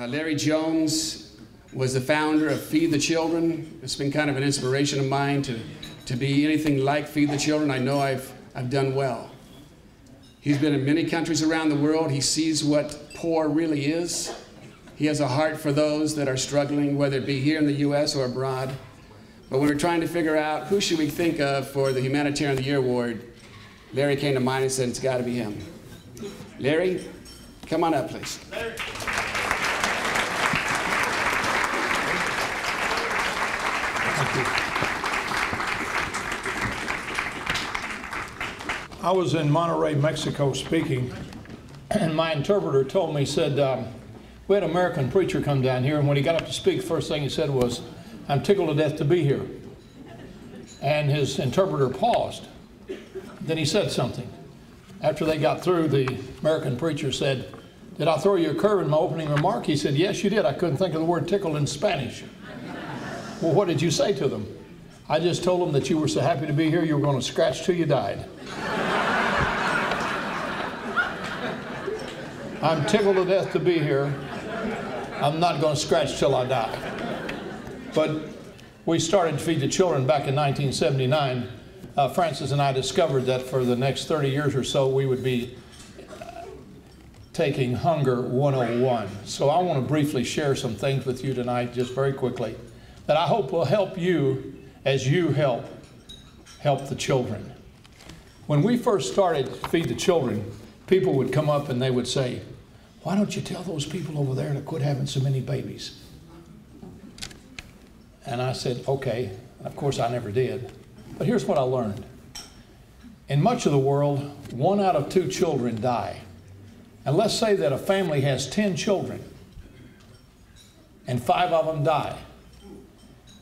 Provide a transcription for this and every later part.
Larry Jones was the founder of Feed the Children. It's been kind of an inspiration of mine to be anything like Feed the Children. I know I've done well. He's been in many countries around the world. He sees what poor really is. He has a heart for those that are struggling, whether it be here in the U.S. or abroad. But when we're trying to figure out who should we think of for the Humanitarian of the Year Award, Larry came to mind and said, it's got to be him. Larry, come on up, please. Larry. I was in Monterrey, Mexico speaking, and my interpreter told me, said, we had an American preacher come down here, and when he got up to speak, first thing he said was, I'm tickled to death to be here. And his interpreter paused. Then he said something. After they got through, the American preacher said, did I throw you a curve in my opening remark? He said, yes, you did. I couldn't think of the word tickled in Spanish. Well, what did you say to them? I just told them that you were so happy to be here, you were going to scratch till you died. I'm tickled to death to be here. I'm not going to scratch till I die. But we started to Feed the Children back in 1979. Francis and I discovered that for the next 30 years or so, we would be taking Hunger 101. So I want to briefly share some things with you tonight, just very quickly, that I hope will help you as you help the children. When we first started Feed the Children, people would come up and they would say, why don't you tell those people over there to quit having so many babies? And I said, okay. Of course, I never did. But here's what I learned. In much of the world, 1 out of 2 children die. And let's say that a family has 10 children, and 5 of them die.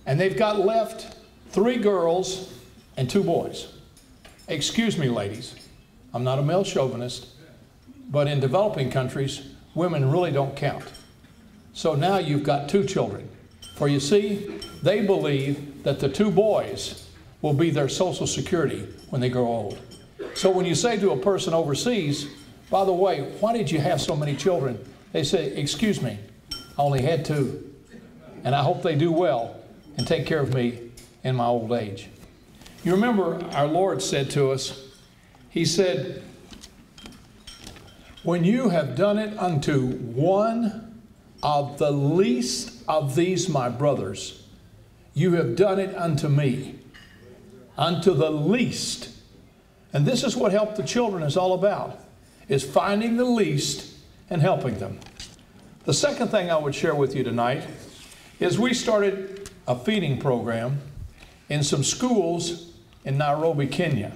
And they've got left 3 girls and 2 boys. Excuse me, ladies. I'm not a male chauvinist, but in developing countries, women really don't count. So now you've got 2 children. For you see, they believe that the 2 boys will be their Social Security when they grow old. So when you say to a person overseas, by the way, why did you have so many children? They say, excuse me, I only had 2. And I hope they do well and take care of me in my old age. You remember our Lord said to us, He said, when you have done it unto one of the least of these my brothers, you have done it unto me, unto the least. And this is what Help the Children is all about, is finding the least and helping them. The second thing I would share with you tonight is we started a feeding program in some schools in Nairobi, Kenya.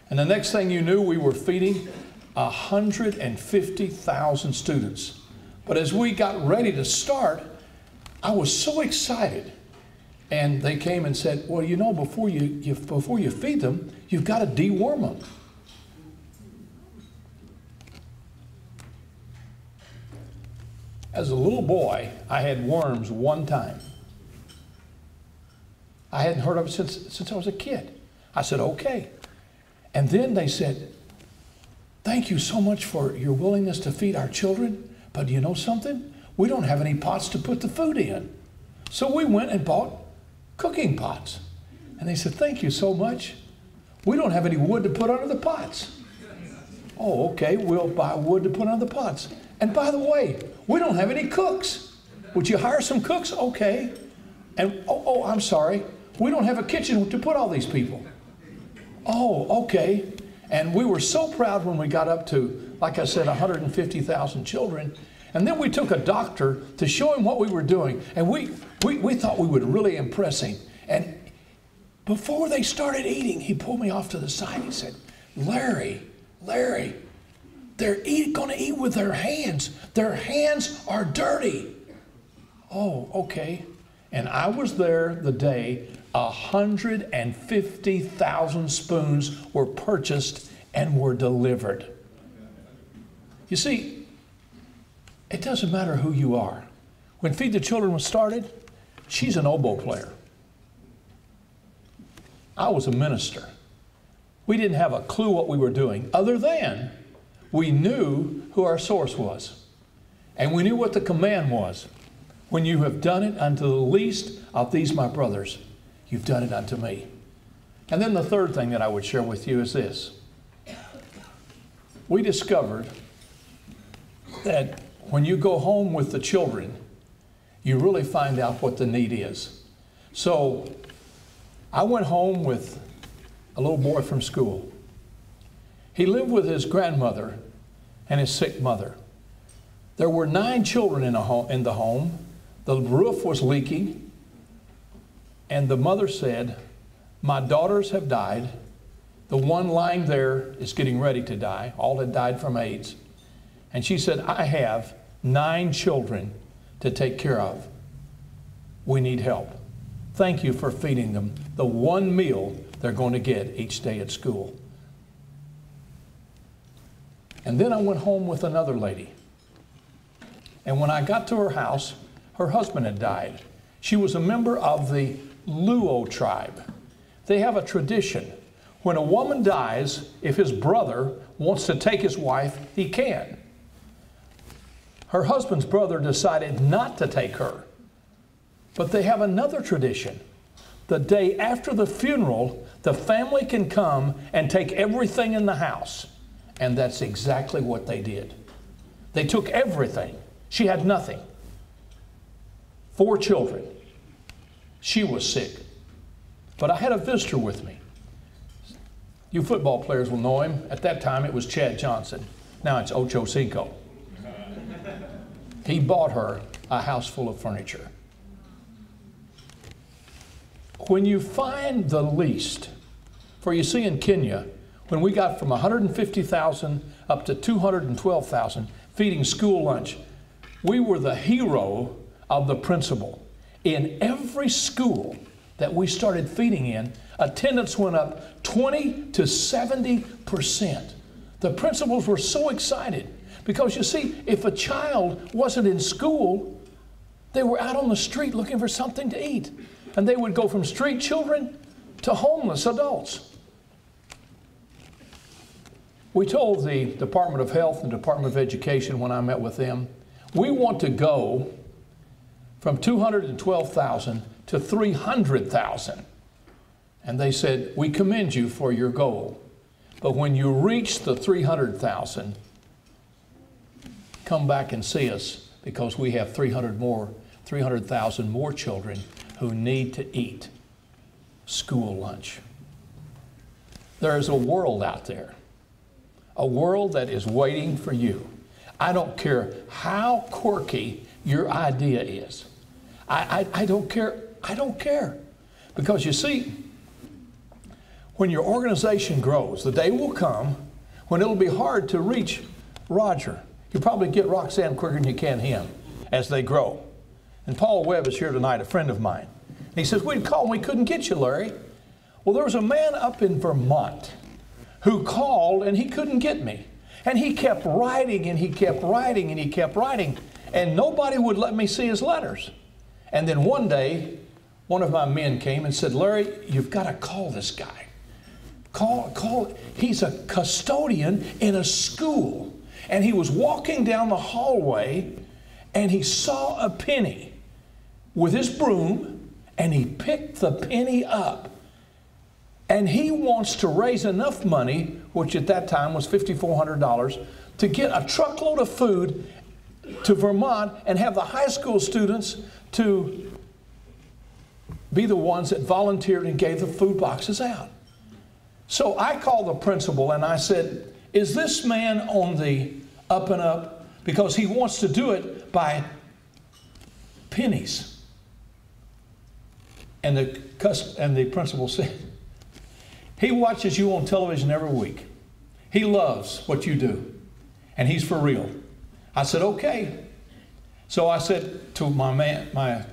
And the next thing you knew, we were feeding 150,000 students. But as we got ready to start, I was so excited. And they came and said, well, you know, before you feed them, you've got to deworm them. As a little boy, I had worms one time. I hadn't heard of it since I was a kid. I said, okay. And then they said, thank you so much for your willingness to feed our children, but you know something? We don't have any pots to put the food in. So we went and bought cooking pots. And they said, thank you so much. We don't have any wood to put under the pots. Oh, okay, we'll buy wood to put under the pots. And by the way, we don't have any cooks. Would you hire some cooks? Okay. And, oh, I'm sorry. We don't have a kitchen to put all these people. Oh, okay. And we were so proud when we got up to, like I said, 150,000 children. And then we took a doctor to show him what we were doing. And we thought we would really impress him. And before they started eating, he pulled me off to the side. He said, Larry, they're going to eat with their hands. Their hands are dirty. Oh, okay. And I was there the day 150,000 spoons were purchased and were delivered. You see, it doesn't matter who you are. When Feed the Children was started, she's an oboe player. I was a minister. We didn't have a clue what we were doing, other than we knew who our source was. And we knew what the command was. When you have done it unto the least of these my brothers, you've done it unto me. And then the third thing that I would share with you is this. We discovered that when you go home with the children, you really find out what the need is. So I went home with a little boy from school. He lived with his grandmother and his sick mother. There were 9 children in the home. The roof was leaking. And the mother said, my daughters have died. The one lying there is getting ready to die. All had died from AIDS. And she said, I have 9 children to take care of. We need help. Thank you for feeding them the one meal they're going to get each day at school. And then I went home with another lady. And when I got to her house, her husband had died. She was a member of the Luo tribe. They have a tradition. When a woman dies, if his brother wants to take his wife, he can. Her husband's brother decided not to take her. But they have another tradition. The day after the funeral, the family can come and take everything in the house. And that's exactly what they did. They took everything. She had nothing. 4 children. She was sick. But I had a visitor with me. You football players will know him. At that time, it was Chad Johnson. Now it's Ocho Cinco. He bought her a house full of furniture. When you find the least, for you see in Kenya, when we got from 150,000 up to 212,000 feeding school lunch, we were the hero of the principal. In every school that we started feeding in, attendance went up 20 to 70%. The principals were so excited because you see, if a child wasn't in school, they were out on the street looking for something to eat. And they would go from street children to homeless adults. We told the Department of Health and Department of Education when I met with them, we want to go from 212,000 to 300,000. And they said, we commend you for your goal. But when you reach the 300,000, come back and see us because we have 300,000 more children who need to eat school lunch. There is a world out there, a world that is waiting for you. I don't care how quirky your idea is. I don't care. I don't care. Because you see, when your organization grows, the day will come when it'll be hard to reach Roger. You probably get Roxanne quicker than you can him as they grow. And Paul Webb is here tonight, a friend of mine. And he says, we'd call and we couldn't get you, Larry. Well, there was a man up in Vermont who called and he couldn't get me. And he kept writing and he kept writing and he kept writing. And nobody would let me see his letters. And then one day, one of my men came and said, Larry, you've got to call this guy. Call. He's a custodian in a school. And he was walking down the hallway and he saw a penny with his broom and he picked the penny up. And he wants to raise enough money, which at that time was $5,400, to get a truckload of food to Vermont and have the high school students to be the ones that volunteered and gave the food boxes out. So I called the principal and I said, is this man on the up and up? Because he wants to do it by pennies. And the principal said, he watches you on television every week. He loves what you do. And he's for real. I said, okay. So I said to my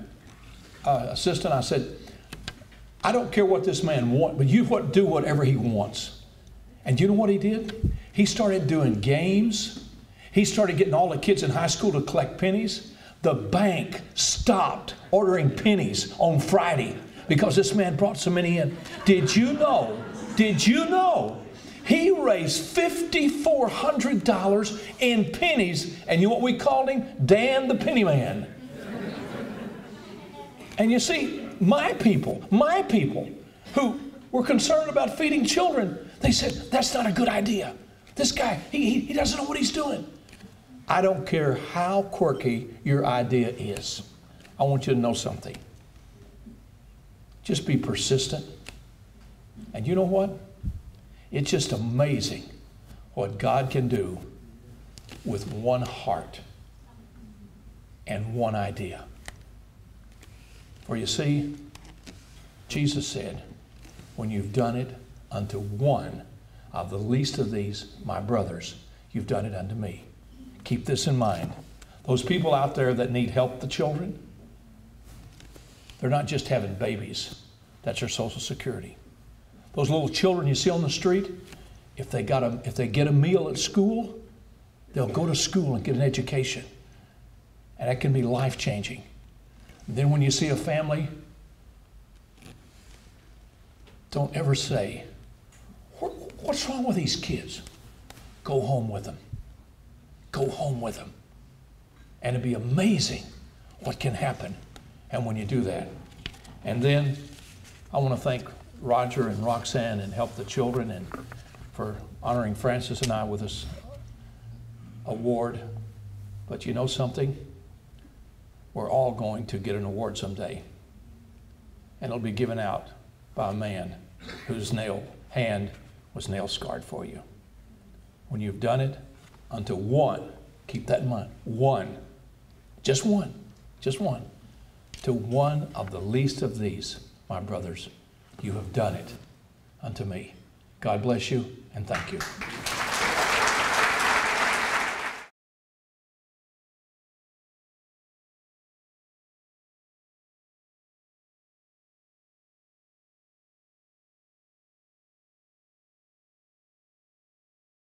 assistant, I said, I don't care what this man wants, but you do whatever he wants. And you know what he did? He started doing games. He started getting all the kids in high school to collect pennies. The bank stopped ordering pennies on Friday because this man brought so many in. Did you know He raised $5,400 in pennies, and you know what we called him? Dan the Penny Man. And you see, my people who were concerned about feeding children, they said, that's not a good idea. This guy, he doesn't know what he's doing. I don't care how quirky your idea is. I want you to know something. Just be persistent. And you know what? It's just amazing what God can do with one heart and one idea. For you see, Jesus said, when you've done it unto one of the least of these, my brothers, you've done it unto me. Keep this in mind. Those people out there that need help, the children, they're not just having babies. That's their Social Security. Those little children you see on the street, if they get a meal at school, they'll go to school and get an education. And that can be life-changing. Then when you see a family, don't ever say, what's wrong with these kids? Go home with them. Go home with them. And it'd be amazing what can happen. And when you do that. And then I want to thank Roger and Roxanne and Help the Children and for honoring Francis and I with this award. But you know something? We're all going to get an award someday. And it'll be given out by a man whose hand was nail scarred for you. When you've done it unto one, keep that in mind, one, just one, to one of the least of these, my brothers, you have done it unto me. God bless you and thank you.